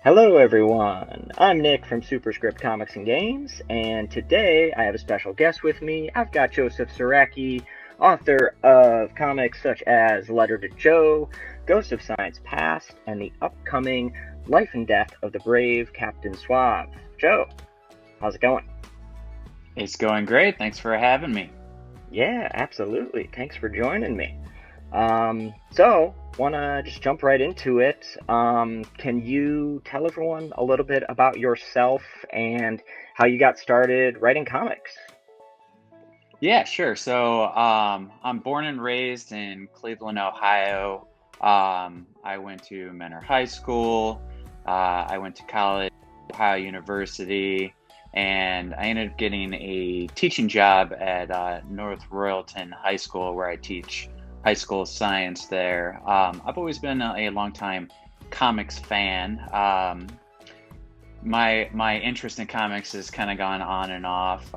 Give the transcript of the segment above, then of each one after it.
Hello everyone, I'm Nick from Superscript Comics and Games, and today I have a special guest with me. I've got Joseph Sieracki, author of comics such as Letter to Joe, Ghost of Science Past, and the upcoming Life and Death of the Brave Captain Suave. Joe, how's it going? It's going great. Thanks for having me. Yeah, absolutely. Thanks for joining me. So, want to just jump right into it. Can you tell everyone a little bit about yourself and how you got started writing comics? Yeah, sure. I'm born and raised in Cleveland, Ohio. I went to Mentor High School. I went to college, Ohio University, and I ended up getting a teaching job at North Royalton High School, where I teach high school science there. I've always been a longtime comics fan. My interest in comics has kind of gone on and off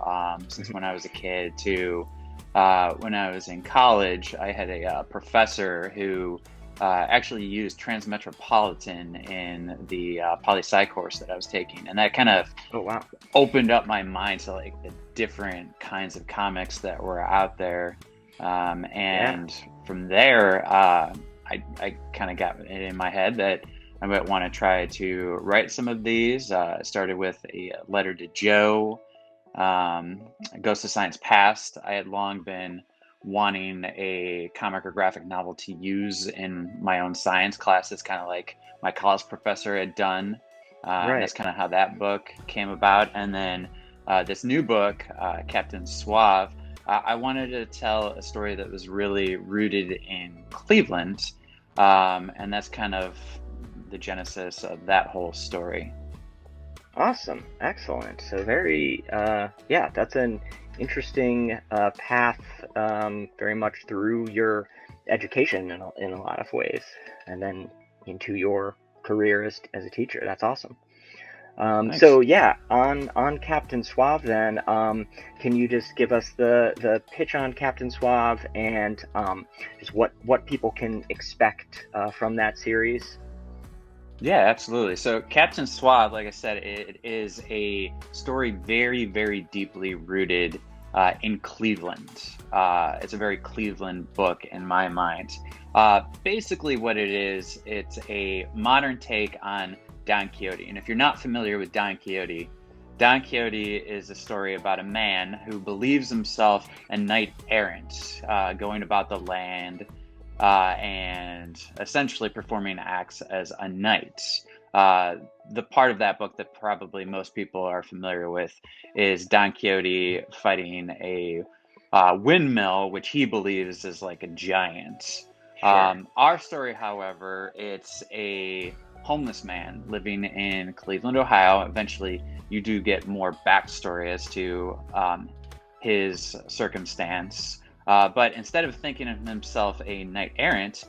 since when I was a kid to when I was in college. I had a professor who actually used Transmetropolitan in the poli-sci course that I was taking, and that kind of Oh, wow. opened up my mind to like the different kinds of comics that were out there. Yeah. And from there, I kind of got it in my head that I might want to try to write some of these. I started with a letter to Joe, Ghost of Science Past. I had long been wanting a comic or graphic novel to use in my own science classes, kind of like my college professor had done. And Right. that's kind of how that book came about. And then this new book, Captain Suave, I wanted to tell a story that was really rooted in Cleveland. And that's kind of the genesis of that whole story. Awesome. Excellent. So yeah, that's an interesting path, very much through your education in a lot of ways, and then into your career as a teacher. That's awesome. So Thanks. yeah, on Captain Suave then, can you just give us the pitch on Captain Suave and just what people can expect from that series? Yeah, absolutely. So Captain Suave, like I said, it is a story very, very deeply rooted in Cleveland. It's a very Cleveland book in my mind. Basically, what it is, it's a modern take on Don Quixote. And if you're not familiar with Don Quixote is a story about a man who believes himself a knight errant, going about the land and essentially performing acts as a knight. The part of that book that probably most people are familiar with is Don Quixote fighting a windmill, which he believes is like a giant. Sure. Our story, however, it's a homeless man living in Cleveland, Ohio. Eventually, you do get more backstory as to his circumstance. But instead of thinking of himself a knight errant,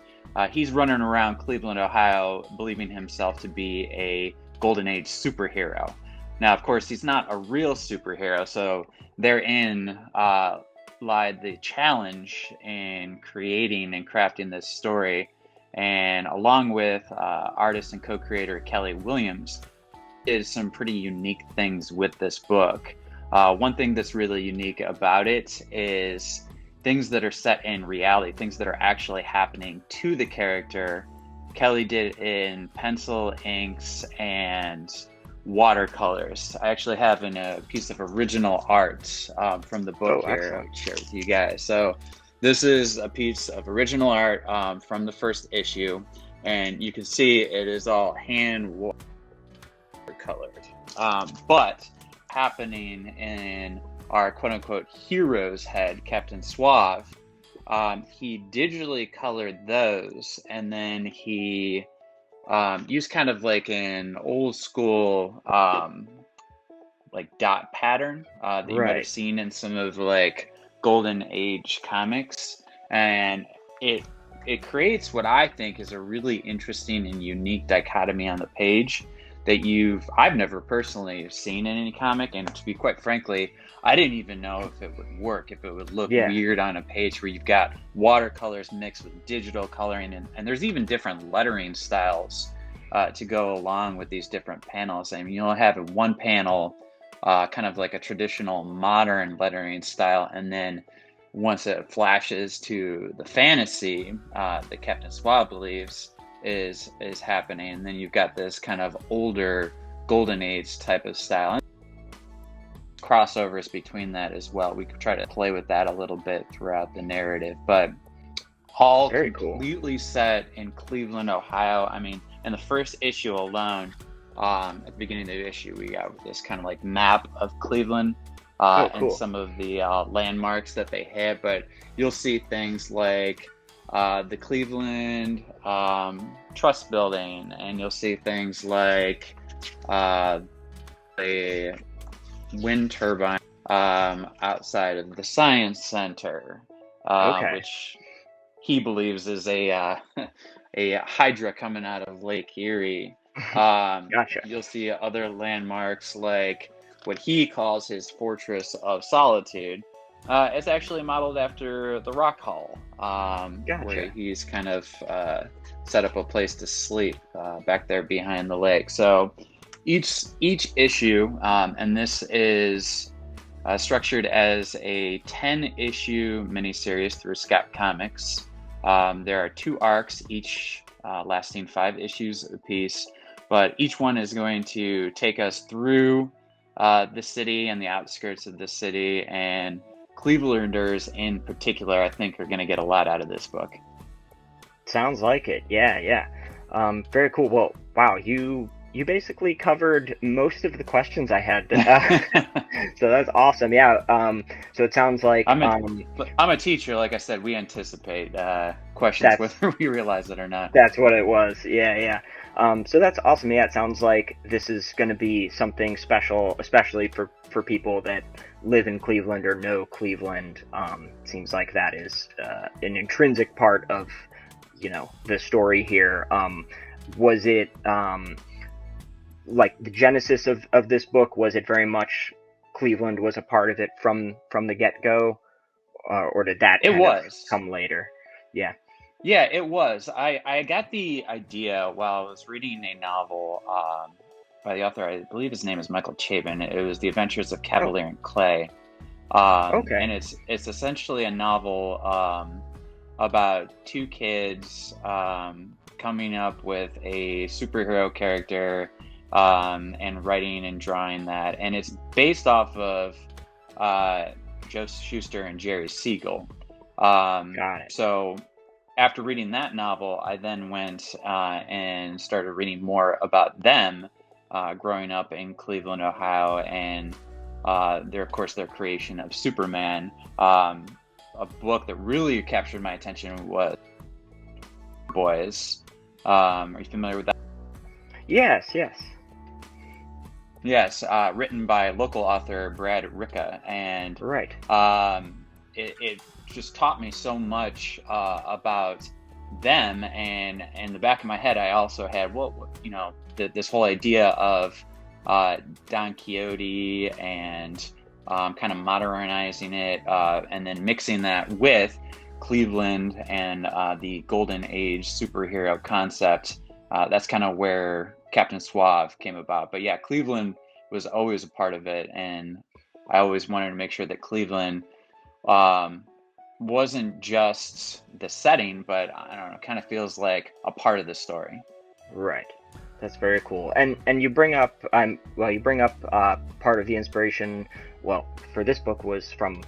he's running around Cleveland, Ohio, believing himself to be a Golden Age superhero. Now, of course, he's not a real superhero, so therein lied the challenge in creating and crafting this story. And along with artist and co-creator Kelly Williams, did some pretty unique things with this book. One thing that's really unique about it is things that are set in reality, things that are actually happening to the character. Kelly did in pencil, inks, and watercolors. I actually have a piece of original art from the book Oh, here excellent. I'll share with you guys. So this is a piece of original art from the first issue, and you can see it is all hand colored. But happening in our quote unquote hero's head, Captain Suave, he digitally colored those, and then he used kind of like an old school like dot pattern that you might have Right. seen in some of like golden age comics, and it it creates what I think is a really interesting and unique dichotomy on the page that I've never personally seen in any comic. And to be quite frankly, I didn't even know if it would work, if it would look Yeah. weird on a page where you've got watercolors mixed with digital coloring, and there's even different lettering styles to go along with these different panels. I mean, you'll have one panel kind of like a traditional modern lettering style, and then once it flashes to the fantasy that Captain Suave believes is happening, and then you've got this kind of older golden age type of style. And crossovers between that as well. We could try to play with that a little bit throughout the narrative, but all Very completely cool. set in Cleveland, Ohio. I mean, in the first issue alone, at the beginning of the issue, we got this kind of like map of Cleveland Oh, and cool. some of the landmarks that they had. But you'll see things like the Cleveland Trust Building, and you'll see things like a wind turbine outside of the Science Center, Okay. which he believes is a a hydra coming out of Lake Erie. Gotcha. You'll see other landmarks like what he calls his Fortress of Solitude. It's actually modeled after the Rock Hall, where Gotcha. he's kind of set up a place to sleep back there behind the lake. So each issue, and this is structured as a 10-issue miniseries through Scott Comics. There are 2 arcs, each lasting 5 issues apiece, but each one is going to take us through the city and the outskirts of the city, and Clevelanders in particular, I think, are going to get a lot out of this book. Sounds like it. Yeah, yeah. Very cool. Well, wow, you basically covered most of the questions I had. So that's awesome. Yeah. So it sounds like I'm a teacher. Like I said, we anticipate questions that's whether we realize it or not. that's what it was. Yeah, yeah. So that's awesome. Yeah, it sounds like this is going to be something special, especially for people that live in Cleveland or know Cleveland. Seems like that is an intrinsic part of the story here. Was it like the genesis of this book? Was it very much Cleveland was a part of it from the get go, or did that It kind of was. come later? Yeah. Yeah, it was. I got the idea while I was reading a novel by the author. I believe his name is Michael Chabon. It was The Adventures of Oh, Cavalier and Clay, okay. and it's essentially a novel about 2 kids coming up with a superhero character and writing and drawing that, and it's based off of Joe Shuster and Jerry Siegel. Got it. So after reading that novel, I then went and started reading more about them growing up in Cleveland, Ohio, and of course, their creation of Superman. A book that really captured my attention was Boys. Are you familiar with that? Yes, yes. Yes, written by local author Brad Ricca, and Right. it just taught me so much about them. And in the back of my head, I also had this whole idea of Don Quixote and kind of modernizing it, and then mixing that with Cleveland and the Golden Age superhero concept. That's kind of where Captain Suave came about. But yeah, Cleveland was always a part of it, and I always wanted to make sure that Cleveland um, wasn't just the setting, but I don't know, kind of feels like a part of the story. Right. That's very cool. And you bring up part of the inspiration. Well, for this book was from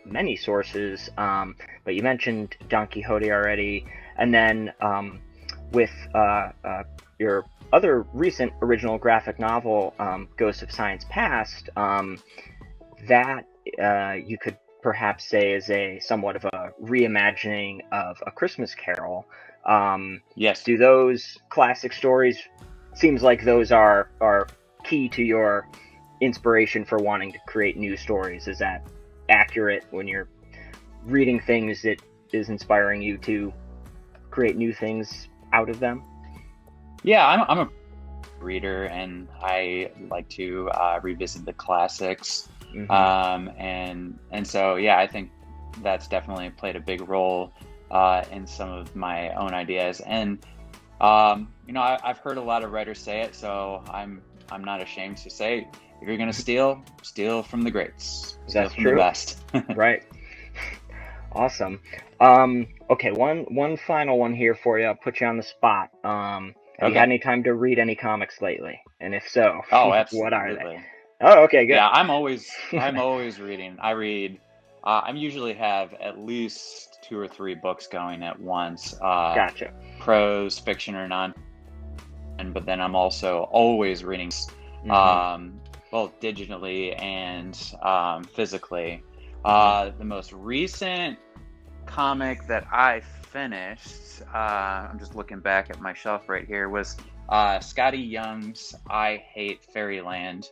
many sources. But you mentioned Don Quixote already, and then with your other recent original graphic novel, Ghosts of Science Past, that you could perhaps say is a somewhat of a reimagining of A Christmas Carol. Yes. Do those classic stories seems like those are key to your inspiration for wanting to create new stories? Is that accurate when you're reading things that is inspiring you to create new things out of them? Yeah, I'm a reader, and I like to revisit the classics. Mm-hmm. And so yeah, I think that's definitely played a big role in some of my own ideas. And I've heard a lot of writers say it, so I'm not ashamed to say, if you're gonna steal from the greats. Steal That's from the true. best. Right. Awesome. Okay, one final one here for you. I'll put you on the spot. Have you had Okay. any time to read any comics lately? And if so, Oh, what are they? absolutely. Oh, okay, good. Yeah, I'm always reading. I read. I usually have at least 2 or 3 books going at once. Gotcha. Prose, fiction, or non. But then I'm also always reading, Hmm. both digitally and physically. Hmm. The most recent comic that I finished, I'm just looking back at my shelf right here, was Scotty Young's I Hate Fairyland,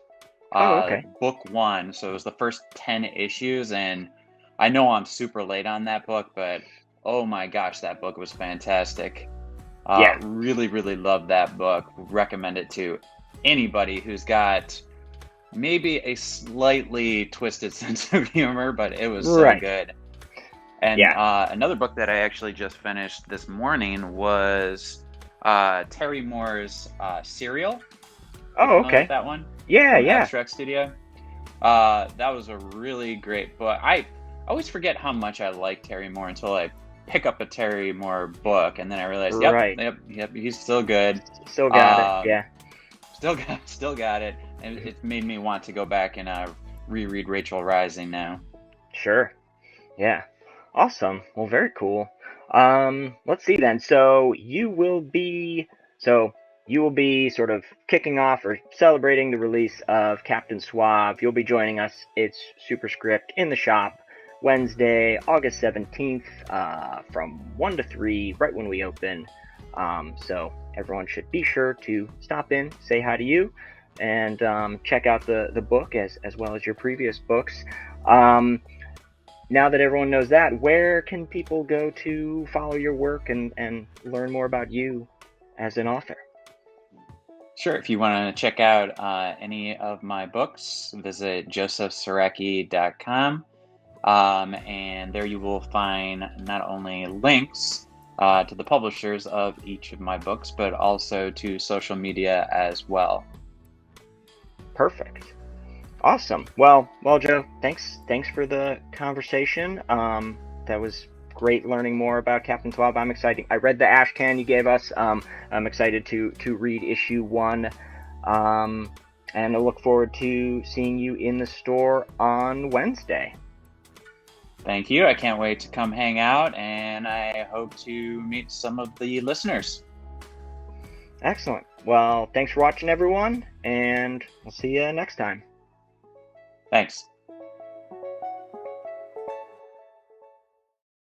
Oh, okay. book one. So it was the first 10 issues, and I know I'm super late on that book, but oh my gosh, that book was fantastic. Yeah. Really, really loved that book. Recommend it to anybody who's got maybe a slightly twisted sense of humor, but it was so Right. good. And Yeah. another book that I actually just finished this morning was Terry Moore's Serial. You Oh, familiar with okay. that one? Yeah, From yeah. Abstract Studio. That was a really great book. I always forget how much I like Terry Moore until I pick up a Terry Moore book, and then I realize, yep, Right. yep, yep, he's still good. Still got it. Um, Yeah. still got it, and it made me want to go back and reread Rachel Rising now. Sure. Yeah. Awesome. Well, very cool. Let's see then. So you will be sort of kicking off or celebrating the release of Captain Suave. You'll be joining us. It's Superscript in the shop Wednesday, August 17th, from 1 to 3, right when we open. So everyone should be sure to stop in, say hi to you, and check out the book as well as your previous books. Um, Now that everyone knows that, where can people go to follow your work and learn more about you as an author? Sure, if you want to check out any of my books, visit josephsieracki.com. And there you will find not only links to the publishers of each of my books, but also to social media as well. Perfect. Awesome. Well, Joe, thanks for the conversation. That was great learning more about Captain Suave. I'm excited. I read the ash can you gave us. I'm excited to read issue 1. And I look forward to seeing you in the store on Wednesday. Thank you. I can't wait to come hang out, and I hope to meet some of the listeners. Excellent. Well, thanks for watching, everyone, and we'll see you next time. Thanks.